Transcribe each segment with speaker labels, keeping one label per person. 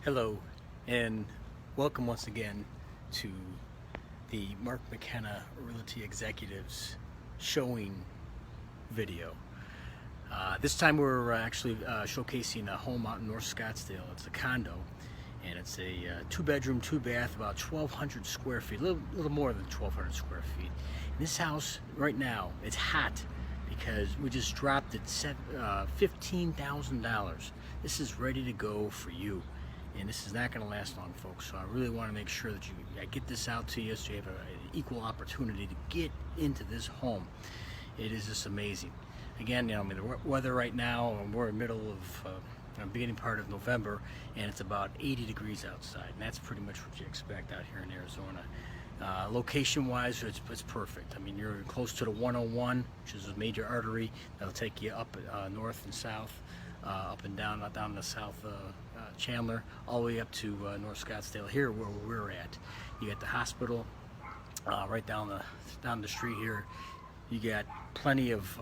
Speaker 1: Hello, and welcome once again to the Mark McKenna Realty Executives showing video. This time we're actually showcasing a home out in North Scottsdale. It's a condo, and it's a two-bedroom, two-bath, about 1,200 square feet, a little more than 1,200 square feet. And this house right now, it's hot because we just dropped it $15,000. This is ready to go for you. And this is not going to last long, folks. So I really want to make sure that I get this out to you so you have an equal opportunity to get into this home. It is just amazing. Again, the weather right now, we're in the middle of beginning part of November, and it's about 80 degrees outside, and that's pretty much what you expect out here in Arizona. Location-wise, it's perfect. I mean, you're close to the 101, which is a major artery that'll take you up north and south, up and down the south Chandler, all the way up to North Scottsdale here, where we're at. You got the hospital right down the street here. You got plenty of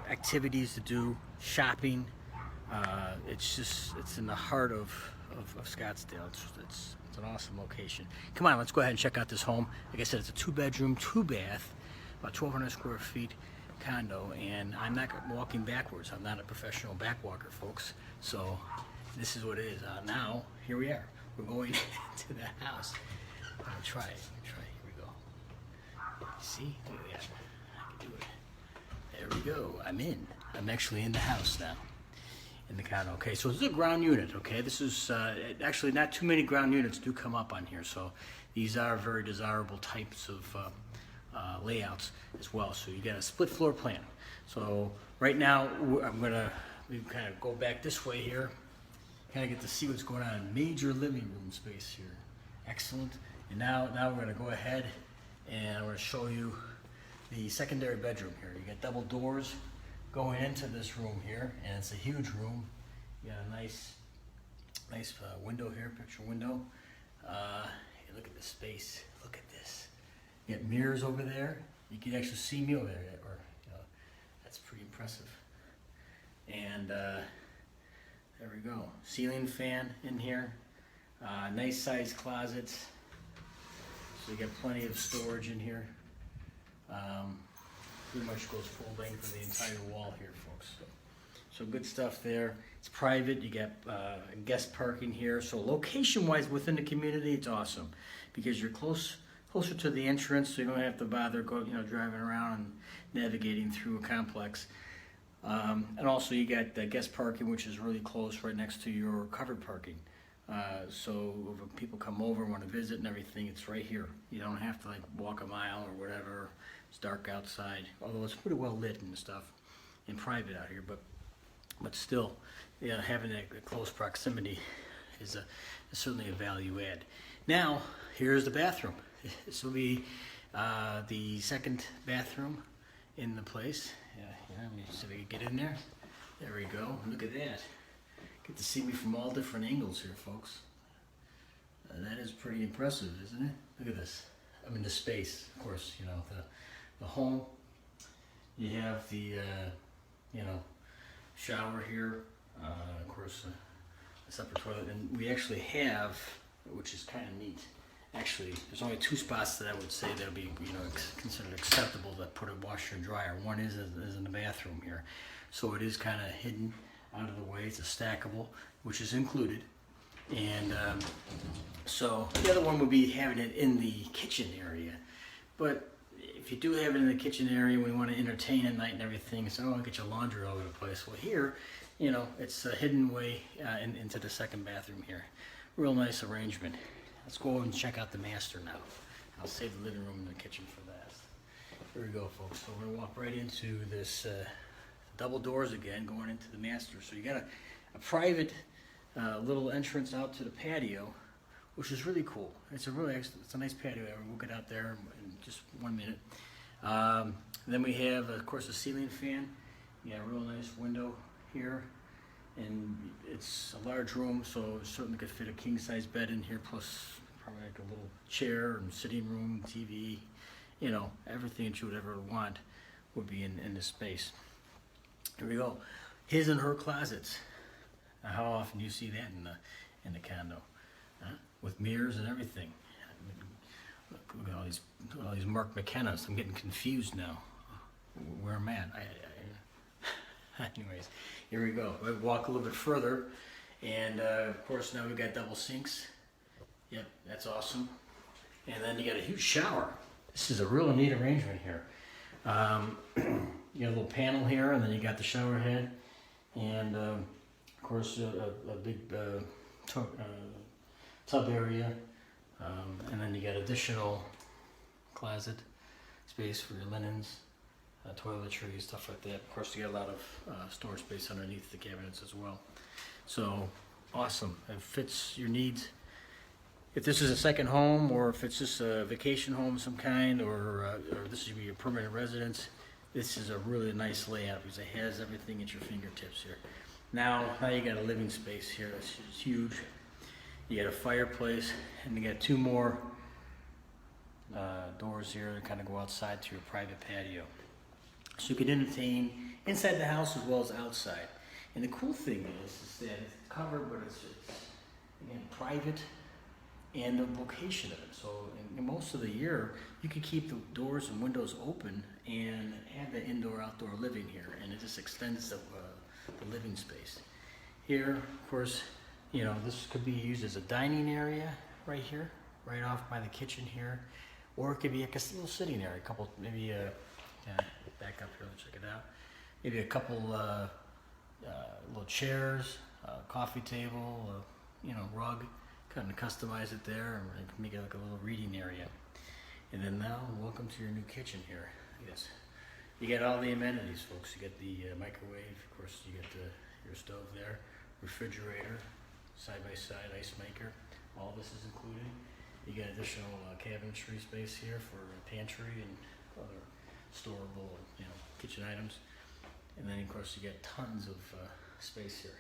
Speaker 1: activities to do, shopping. It's in the heart of Scottsdale. It's an awesome location. Come on, let's go ahead and check out this home. Like I said, it's a two-bedroom, two-bath, about 1,200 square feet condo, and I'm not walking backwards. I'm not a professional backwalker, folks. So this is what it is. Now, here we are. We're going to the house. I'm gonna try it. Here we go. See? Look at that. I can do it. There we go. I'm in. I'm actually in the house now. In the condo. Okay, so this is a ground unit. Okay, this is actually not too many ground units do come up on here. So these are very desirable types of layouts as well. So you got a split floor plan. So right now we kind of go back this way here, kind of get to see what's going on. Major living room space here, excellent. And now we're going to go ahead and I'm going to show you the secondary bedroom here. You got double doors going into this room here, and it's a huge room. You got a nice window here, picture window. Hey, look at this space. Look at this. You got mirrors over there. You can actually see me over there, that's pretty impressive. And there we go. Ceiling fan in here. Nice sized closets. So you got plenty of storage in here. Pretty much goes full length for the entire wall here, folks. So good stuff there. It's private. You got guest parking here. So location-wise within the community, it's awesome because you're closer to the entrance, so you don't have to bother driving around and navigating through a complex. And also you got the guest parking, which is really close, right next to your covered parking. So if people come over and want to visit and everything, it's right here. You don't have to walk a mile or whatever. It's dark outside, although it's pretty well lit and stuff, and private out here. But still, having that close proximity is certainly a value add. Now, here's the bathroom. This will be the second bathroom in the place. Let me see if I can get in there. There we go. Look at that. Get to see me from all different angles here, folks. That is pretty impressive, isn't it? Look at this. I mean, the space, of course, the home. You have the, shower here. Of course, a separate toilet. And we actually have, which is kind of neat. Actually, there's only two spots that I would say that would be, considered acceptable to put a washer and dryer. One is in the bathroom here. So it is kind of hidden out of the way. It's a stackable, which is included. And so the other one would be having it in the kitchen area. But if you do have it in the kitchen area when you want to entertain at night and everything, so I'll get your laundry all over the place. Well, here, it's a hidden way into the second bathroom here. Real nice arrangement. Let's go and check out the master now. I'll save the living room and the kitchen for last. Here we go, folks. So we're going to walk right into this double doors again, going into the master. So you got a private little entrance out to the patio, which is really cool. It's a nice patio area. We'll get out there in just 1 minute. Then we have, of course, a ceiling fan. You got a real nice window here. And it's a large room, so it certainly could fit a king-size bed in here, plus probably a little chair and sitting room, TV, everything that you would ever want would be in this space. Here we go. His and her closets. Now, how often do you see that in the condo? With mirrors and everything. Look at all these Mark McKenna's. I'm getting confused now. Where I'm at. Anyways, here we go. We walk a little bit further, and of course now we've got double sinks. Yep, that's awesome. And then you got a huge shower. This is a real neat arrangement here. You got a little panel here, and then you got the shower head, and of course a big tub area, and then you got additional closet space for your linens, toiletries, stuff like that. Of course, you got a lot of storage space underneath the cabinets as well. So awesome! It fits your needs. If this is a second home, or if it's just a vacation home of some kind, or this should be your permanent residence, this is a really nice layout because it has everything at your fingertips here. Now you got a living space here that's huge. You got a fireplace, and you got two more doors here that kind of go outside to your private patio. So you can entertain inside the house as well as outside. And the cool thing is that it's covered, but it's again private, and the location of it. So in most of the year, you can keep the doors and windows open and have the indoor-outdoor living here, and it just extends the living space. Here, of course, you know, this could be used as a dining area right here, right off by the kitchen here, or it could be like a little sitting area, a couple, maybe back up here, let's check it out. Maybe a couple little chairs, coffee table, you know, rug. Kind of customize it there and make it like a little reading area. And then now, welcome to your new kitchen here. Yes, you get all the amenities, folks. You get the microwave, of course. You get your stove there, refrigerator, side-by-side ice maker. All this is included. You get additional cabinetry space here for pantry and other storable, you know, kitchen items. And then, of course, you get tons of space here.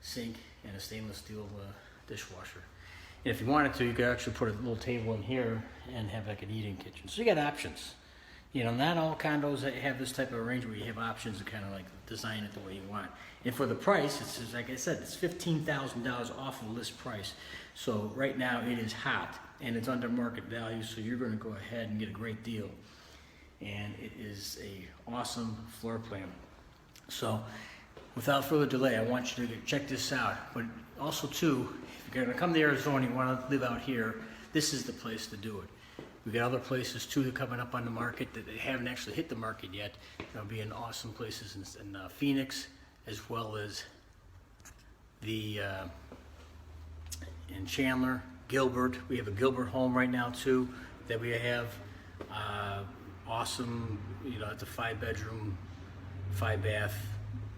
Speaker 1: Sink and a stainless steel dishwasher. And if you wanted to, you could actually put a little table in here and have like an eating kitchen. So you got options. You know, not all condos that have this type of arrangement where you have options to kind of like design it the way you want. And for the price, it's just, like I said, it's $15,000 off of list price. So right now it is hot and it's under market value, so you're going to go ahead and get a great deal. And it is a awesome floor plan. So without further delay, I want you to check this out. But also too, if you're going to come to Arizona and you want to live out here, this is the place to do it. We've got other places too that are coming up on the market that they haven't actually hit the market yet. There'll be in awesome places in Phoenix, as well as the in Chandler, Gilbert. We have a Gilbert home right now too that we have. Awesome, you know, it's a 5-bedroom, 5-bath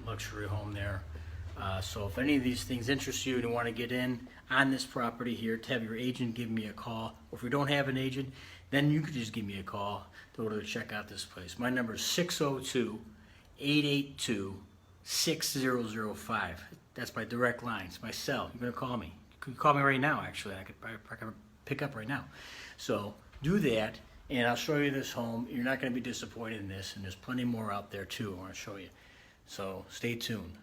Speaker 1: luxury home there. So if any of these things interest you and you want to get in on this property here, to have your agent give me a call. Or if we don't have an agent, then you could just give me a call to order to check out this place. My number is 602-882-6005. That's my direct line. It's my cell. You're going to call me. You could call me right now, actually. I could pick up right now. So do that, and I'll show you this home. You're not going to be disappointed in this, and there's plenty more out there too I want to show you. So stay tuned.